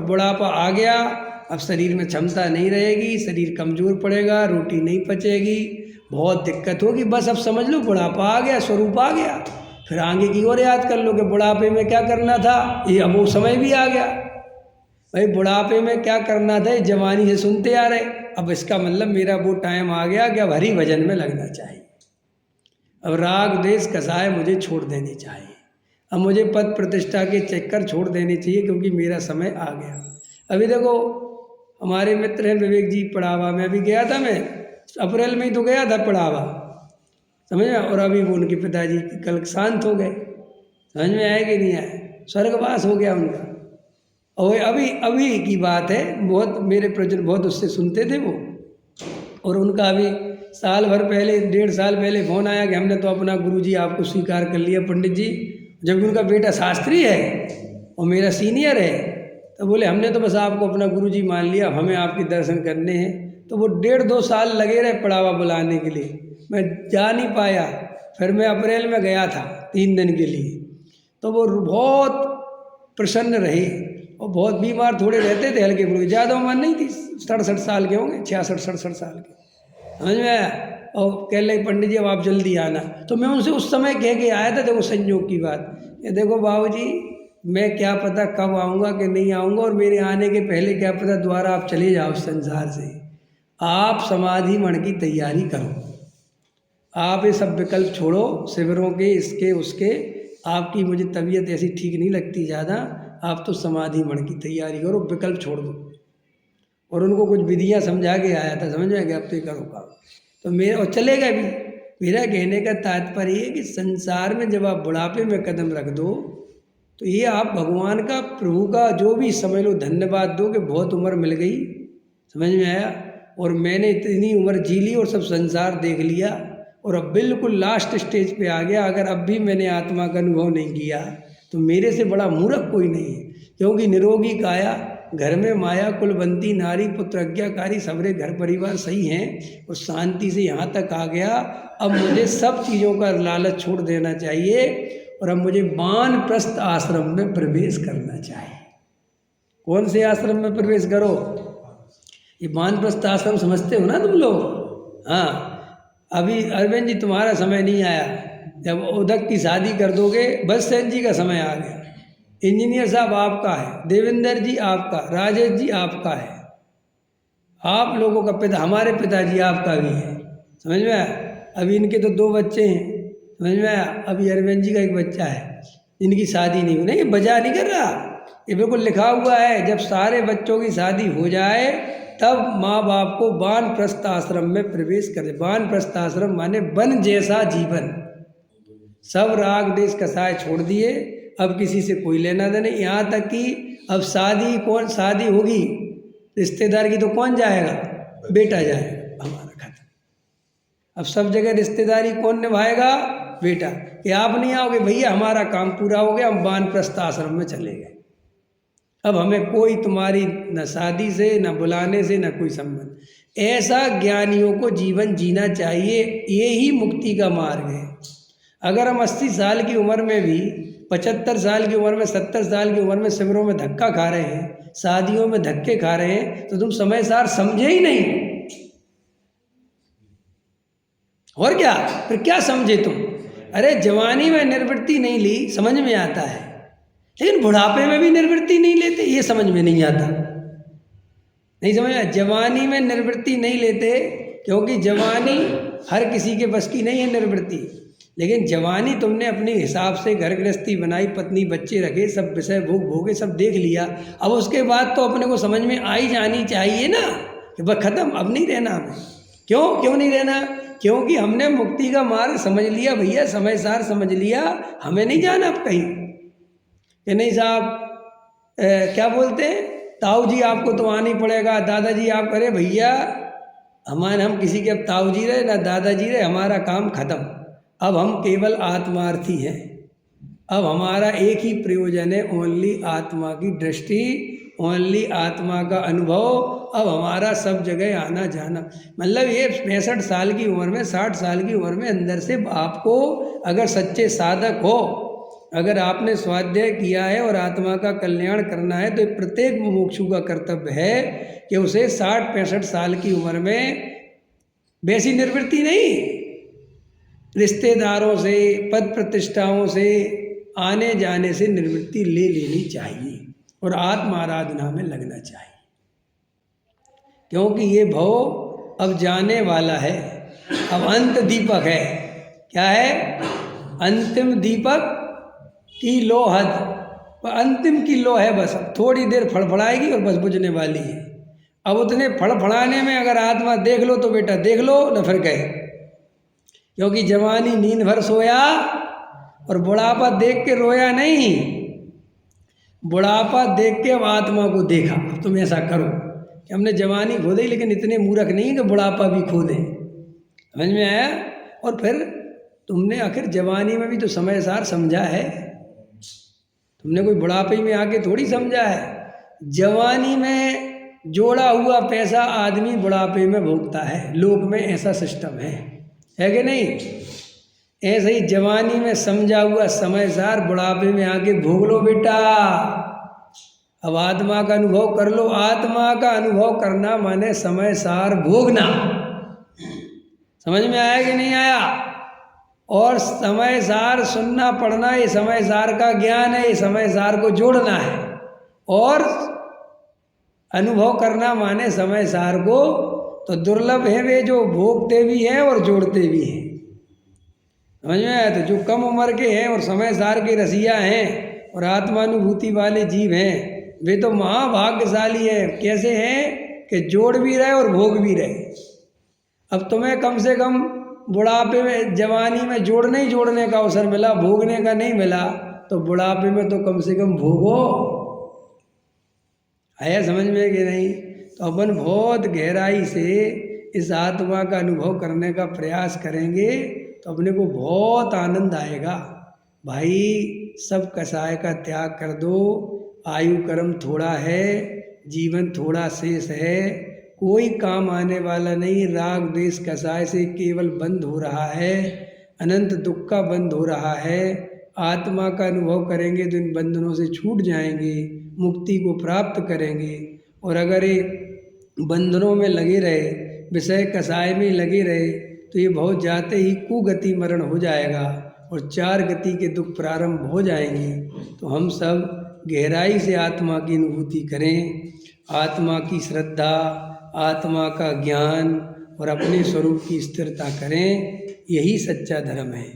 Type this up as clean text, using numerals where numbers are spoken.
अब बुढ़ापा आ गया, अब शरीर में क्षमता नहीं रहेगी, शरीर कमज़ोर पड़ेगा, रोटी नहीं पचेगी, बहुत दिक्कत होगी। बस अब समझ लो बुढ़ापा आ गया, स्वरूप आ गया। फिर आगे की ओर याद कर लो कि बुढ़ापे में क्या करना था। ये अब वो समय भी आ गया भाई, बुढ़ापे में क्या करना था, जवानी से सुनते आ रहे। अब इसका मतलब मेरा वो टाइम आ गया कि अब हरि भजन में लगना चाहिए। अब राग द्वेष कसाय मुझे छोड़ देनी चाहिए। अब मुझे पद प्रतिष्ठा के चक्कर छोड़ देने चाहिए, क्योंकि मेरा समय आ गया। अभी देखो हमारे मित्र हैं विवेक जी पड़ावा में, अभी गया था मैं, अप्रैल में ही तो गया था पड़ावा, समझ में। और अभी वो उनके पिताजी कल शांत हो गए, समझ में आया कि नहीं आया, स्वर्गवास हो गया उनका। और अभी अभी की बात है, बहुत मेरे प्रवचन बहुत उससे सुनते थे वो। और उनका अभी साल भर पहले, 1.5 साल पहले फ़ोन आया कि हमने तो अपना गुरुजी आपको स्वीकार कर लिया पंडित जी। जब उनका बेटा शास्त्री है और मेरा सीनियर है, तो बोले हमने तो बस आपको अपना गुरुजी मान लिया, अब हमें आपके दर्शन करने हैं। तो वो 1.5-2 साल लगे रहे पड़ावा बुलाने के लिए, मैं जा नहीं पाया। फिर मैं अप्रैल में गया था 3 दिन के लिए, तो वो बहुत प्रसन्न रहे। और बहुत बीमार थोड़े रहते थे, हल्के फुल्के, ज़्यादा उम्र नहीं थी, 67 साल के होंगे, 66-67 साल के, समझ में आया। और कह लगे पंडित जी अब आप जल्दी आना। तो मैं उनसे उस समय कह के आया था, देखो संयोग की बात, ये देखो बाबूजी मैं क्या पता कब आऊँगा कि नहीं आऊँगा, और मेरे आने के पहले क्या पता द्वारा आप चले जाओ संसार से। आप समाधि मण की तैयारी करो, आप ये सब विकल्प छोड़ो, शिविरों के इसके उसके, आपकी मुझे तबीयत ऐसी ठीक नहीं लगती ज़्यादा, आप तो समाधि मण की तैयारी करो, विकल्प छोड़ दो। और उनको कुछ विधियाँ समझा के आया था, समझ में गया, अब तो ये करो काम। तो मेरे और चले गए भी। मेरा कहने का तात्पर्य है कि संसार में जब आप बुढ़ापे में कदम रख दो, तो ये आप भगवान का, प्रभु का जो भी समझ लो धन्यवाद दो कि बहुत उम्र मिल गई, समझ में आया। और मैंने इतनी उम्र जी ली और सब संसार देख लिया, और अब बिल्कुल लास्ट स्टेज पे आ गया। अगर अब भी मैंने आत्मा का अनुभव नहीं किया तो मेरे से बड़ा मूर्ख कोई नहीं है। क्योंकि निरोगी काया घर में माया, कुलवंती नारी, पुत्र आज्ञाकारी, सबरे घर परिवार सही हैं, और शांति से यहाँ तक आ गया। अब मुझे सब चीज़ों का लालच छोड़ देना चाहिए, और अब मुझे वानप्रस्थ आश्रम में प्रवेश करना चाहिए। कौन से आश्रम में प्रवेश करो? ये वानप्रस्थ आश्रम समझते हो ना तुम लोग? हाँ, अभी अरविंद जी तुम्हारा समय नहीं आया, जब उदक की शादी कर दोगे बस सेन जी का समय आ गया। इंजीनियर साहब आपका है, देवेंद्र जी आपका, राजेश जी आपका है, आप लोगों का पिता, हमारे पिताजी आपका भी है, समझ में आया। अभी इनके तो 2 बच्चे हैं, समझ में आया। अभी अरविंद जी का एक बच्चा है, इनकी शादी नहीं हुई। नहीं, ये बजा नहीं कर रहा, ये बिल्कुल लिखा हुआ है, जब सारे बच्चों की शादी हो जाए तब माँ बाप को वानप्रस्थ आश्रम में प्रवेश करे। वानप्रस्थ आश्रम माने वन जैसा जीवन, सब राग देश कसाय छोड़ दिए, अब किसी से कोई लेना देना। यहाँ तक कि अब शादी होगी रिश्तेदार की तो कौन जाएगा? बेटा जाएगा, हमारा खत्म। अब सब जगह रिश्तेदारी कौन निभाएगा? बेटा। कि आप नहीं आओगे भैया, हमारा काम पूरा हो गया, हम वानप्रस्थ आश्रम में चले गए, अब हमें कोई तुम्हारी न शादी से न बुलाने से न कोई संबंध। ऐसा ज्ञानियों को जीवन जीना चाहिए, ये ही मुक्ति का मार्ग है। अगर हम 80 साल की उम्र में भी, 75 साल की उम्र में, 70 साल की उम्र में शिविरों में धक्का खा रहे हैं, शादियों में धक्के खा रहे हैं, तो तुम समय सार समझे ही नहीं। और क्या, फिर क्या समझे तुम? अरे जवानी में निर्वृत्ति नहीं ली, समझ में आता है, लेकिन बुढ़ापे में भी निर्वृत्ति नहीं लेते, ये समझ में नहीं आता। नहीं समझ में? जवानी में निर्वृत्ति नहीं लेते, क्योंकि जवानी हर किसी के बस की नहीं है निर्वृत्ति। लेकिन जवानी तुमने अपने हिसाब से घर गृहस्थी बनाई, पत्नी बच्चे रखे, सब विषय भोग भोगे, सब देख लिया। अब उसके बाद तो अपने को समझ में आई जानी चाहिए ना कि बस खत्म, अब नहीं रहना हमें। क्यों नहीं रहना? क्योंकि हमने मुक्ति का मार्ग समझ लिया भैया, समय सार समझ लिया, हमें नहीं जाना अब कहीं। कि नहीं साहब क्या बोलते हैं, ताऊ जी आपको तो आना ही पड़ेगा, दादाजी आप करे भैया, हम किसी के अब ताऊ जी रहे ना दादाजी रहे, हमारा काम खत्म। अब हम केवल आत्मार्थी हैं। अब हमारा एक ही प्रयोजन है, ओनली आत्मा की दृष्टि, ओनली आत्मा का अनुभव। अब हमारा सब जगह आना जाना, मतलब ये 65 साल की उम्र में, 60 साल की उम्र में अंदर से आपको अगर सच्चे साधक हो अगर आपने स्वाध्याय किया है और आत्मा का कल्याण करना है तो प्रत्येक मुमुक्षु का कर्तव्य है कि उसे 60-65 साल की उम्र में वैसी निवृत्ति नहीं, रिश्तेदारों से, पद प्रतिष्ठाओं से, आने जाने से निवृत्ति ले लेनी चाहिए और आत्म आराधना में लगना चाहिए, क्योंकि ये भव अब जाने वाला है। अब अंत दीपक है। क्या है? अंतिम दीपक की लो हद, अंतिम की लो है, बस अब थोड़ी देर फड़फड़ाएगी और बस बुझने वाली है। अब उतने फड़फड़ाने में अगर आत्मा देख लो तो बेटा देख लो, न फिर कहे, क्योंकि जवानी नींद भर सोया और बुढ़ापा देख के रोया नहीं, बुढ़ापा देख के अब आत्मा को देखा। तुम ऐसा करो कि हमने जवानी खो दी, लेकिन इतने मूर्ख नहीं कि बुढ़ापा भी खो दें। समझ में आया? और फिर तुमने आखिर जवानी में भी तो समय सार समझा है, तुमने कोई बुढ़ापे में आके थोड़ी समझा है। जवानी में जोड़ा हुआ पैसा आदमी बुढ़ापे में भोगता है, लोक में ऐसा सिस्टम है कि नहीं? ऐसे ही जवानी में समझा हुआ समय सार बुढ़ापे में आके भोग लो बेटा। अब आत्मा का अनुभव कर लो। आत्मा का अनुभव करना माने समय सार भोगना। समझ में आया कि नहीं आया? और समय सार सुनना पढ़ना, ये समय सार का ज्ञान है, ये समय सार को जोड़ना है। और अनुभव करना माने समय सार को, तो दुर्लभ है वे जो भोगते भी हैं और जोड़ते भी हैं। समझ में आया? तो जो कम उम्र के हैं और समय सार के रसिया हैं और आत्मानुभूति वाले जीव हैं, वे तो महाभाग्यशाली हैं। कैसे हैं? कि जोड़ भी रहे और भोग भी रहे। अब तुम्हें कम से कम बुढ़ापे में, जवानी में जोड़ने का अवसर मिला, भोगने का नहीं मिला, तो बुढ़ापे में तो कम से कम भोगो। आया समझ में कि नहीं? तो अपन बहुत गहराई से इस आत्मा का अनुभव करने का प्रयास करेंगे तो अपने को बहुत आनंद आएगा। भाई सब कसाय का त्याग कर दो, आयु कर्म थोड़ा है, जीवन थोड़ा शेष है, कोई काम आने वाला नहीं। राग द्वेष कसाय से केवल बंद हो रहा है, अनंत दुख का बंद हो रहा है। आत्मा का अनुभव करेंगे तो इन बंधनों से छूट जाएंगे, मुक्ति को प्राप्त करेंगे। और अगर ये बंधनों में लगे रहे, विषय कसाय में लगे रहे, तो ये बहुत जाते ही कुगति मरण हो जाएगा और 4 गति के दुख प्रारंभ हो जाएंगे। तो हम सब गहराई से आत्मा की अनुभूति करें, आत्मा की श्रद्धा, आत्मा का ज्ञान और अपने स्वरूप की स्थिरता करें। यही सच्चा धर्म है।